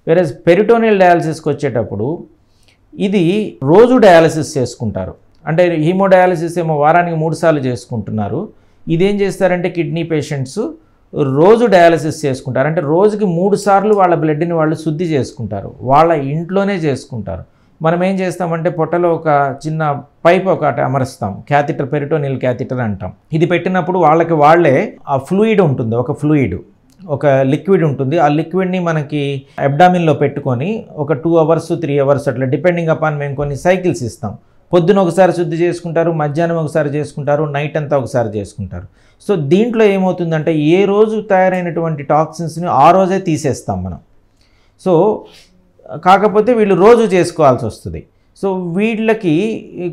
Whereas peritoneal డయాలసిస్కి వచ్చేటప్పుడు ఇది రోజు డయాలసిస్ చేసుకుంటారు. అంటే హీమోడయాలసిస్ ఏమో వారానికి 3 సార్లు చేసుకుంటున్నారు. ఇదేం చేస్తారంటే కిడ్నీ పేషెంట్స్ రోజు డయాలసిస్ చేసుకుంటారు. అంటే రోజుకి 3 సార్లు వాళ్ళ బ్లడ్ని వాళ్ళు శుద్ధి చేసుకుంటారు. వాళ్ళ ఇంట్లోనే చేసుకుంటారు. మనం ఏం చేస్తామంటే పొట్టలో ఒక చిన్న పైప్ ఒకటి అమరుస్తాం, క్యాథిటర్, పెరిటోనియల్ క్యాథిటర్ అంటాం. ఇది పెట్టినప్పుడు వాళ్ళే ఆ ఫ్లూయిడ్ ఉంటుంది, ఒక లిక్విడ్ ఉంటుంది. ఆ లిక్విడ్ని మనకి అబ్డామిన్లో పెట్టుకొని ఒక 2 అవర్స్ 3 అవర్స్ అట్లా డిపెండింగ్ అపాన్ మేము కొన్ని సైకిల్స్ ఇస్తాం. పొద్దున ఒకసారి శుద్ధి చేసుకుంటారు, మధ్యాహ్నం ఒకసారి చేసుకుంటారు, నైట్ అంతా ఒకసారి చేసుకుంటారు. సో దీంట్లో ఏమవుతుందంటే ఏ రోజు తయారైనటువంటి టాక్సిన్స్ని ఆ రోజే తీసేస్తాం మనం. సో కాకపోతే వీళ్ళు రోజు చేసుకోవాల్సి వస్తుంది. సో వీళ్ళకి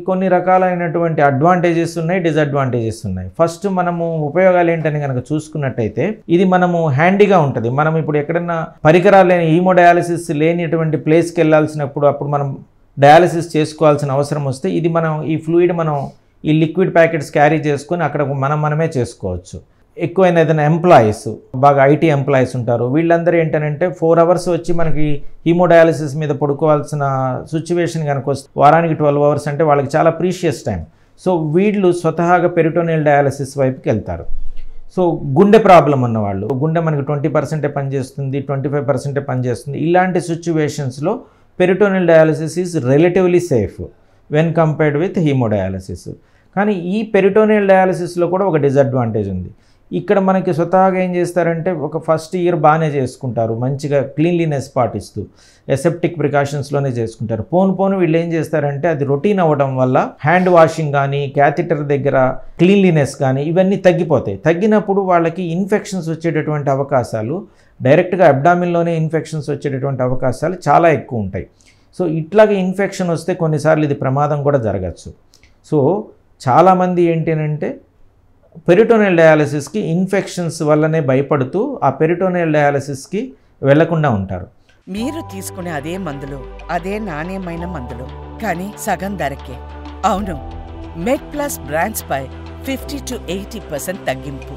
కొన్ని రకాలైనటువంటి అడ్వాంటేజెస్ ఉన్నాయి, డిసడ్వాంటేజెస్ ఉన్నాయి. ఫస్ట్ మనము ఉపయోగాలు ఏంటని కనుక చూసుకున్నట్టయితే ఇది మనము హ్యాండీగా ఉంటుంది. మనం ఇప్పుడు ఎక్కడన్నా పరికరాలు లేని హీమోడయాలసిస్ లేనిటువంటి ప్లేస్కి వెళ్ళాల్సినప్పుడు అప్పుడు మనం డయాలసిస్ చేసుకోవాల్సిన అవసరం వస్తే ఇది మనం ఈ ఫ్లూయిడ్ మనం ఈ లిక్విడ్ ప్యాకెట్స్ క్యారీ చేసుకొని అక్కడ మనమే చేసుకోవచ్చు. ఎక్కువైన ఏదైనా ఎంప్లాయీస్, బాగా ఐటీ ఎంప్లాయీస్ ఉంటారు, వీళ్ళందరూ ఏంటంటే 4 అవర్స్ వచ్చి మనకి హీమోడయాలసిస్ మీద పడుకోవాల్సిన సిచ్యువేషన్ కనుక వస్తే వారానికి 12 అవర్స్ అంటే వాళ్ళకి చాలా ప్రీషియస్ టైం. సో వీళ్ళు స్వతహాగా పెరిటోనియల్ డయాలసిస్ వైపుకి వెళ్తారు. సో గుండె ప్రాబ్లం ఉన్నవాళ్ళు, గుండె మనకి 20% పనిచేస్తుంది, 25% పనిచేస్తుంది. ఇలాంటి సిచ్యువేషన్స్లో peritoneal dialysis is relatively safe when compared with haemodialysis. కానీ ఈ పెరిటోనియల్ డయాలసిస్లో కూడా ఒక డిసడ్వాంటేజ్ ఉంది. ఇక్కడ మనకి స్వతహాగా ఏం చేస్తారంటే ఒక ఫస్ట్ ఇయర్ బాగానే చేసుకుంటారు, మంచిగా క్లీన్లీనెస్ పాటిస్తూ ఎసెప్టిక్ ప్రికాషన్స్లోనే చేసుకుంటారు. పోను వీళ్ళు ఏం చేస్తారంటే అది రొటీన్ అవ్వడం వల్ల హ్యాండ్ వాషింగ్ కానీ క్యాథిటర్ దగ్గర క్లీన్లీనెస్ కానీ ఇవన్నీ తగ్గిపోతాయి. తగ్గినప్పుడు వాళ్ళకి ఇన్ఫెక్షన్స్ వచ్చేటటువంటి అవకాశాలు, డైరెక్ట్గా అబ్డామిన్లోనే ఇన్ఫెక్షన్స్ వచ్చేటటువంటి అవకాశాలు చాలా ఎక్కువ ఉంటాయి. సో ఇట్లాగే ఇన్ఫెక్షన్ వస్తే కొన్నిసార్లు ఇది ప్రమాదం కూడా జరగచ్చు. సో చాలామంది ఏంటంటే పెరిటోనియల్ డయాలసిస్కి ఇన్ఫెక్షన్స్ వల్లనే భయపడుతూ ఆ పెరిటోనియల్ డయాలసిస్కి వెళ్లకుండా ఉంటారు. మీరు తీసుకునే అదే మందులు, అదే నాణ్యమైన మందులు, కానీ సగం ధరకే. అవును, మెడ్ ప్లస్ బ్రాండ్స్ పై 50 to 80% తగ్గింపు.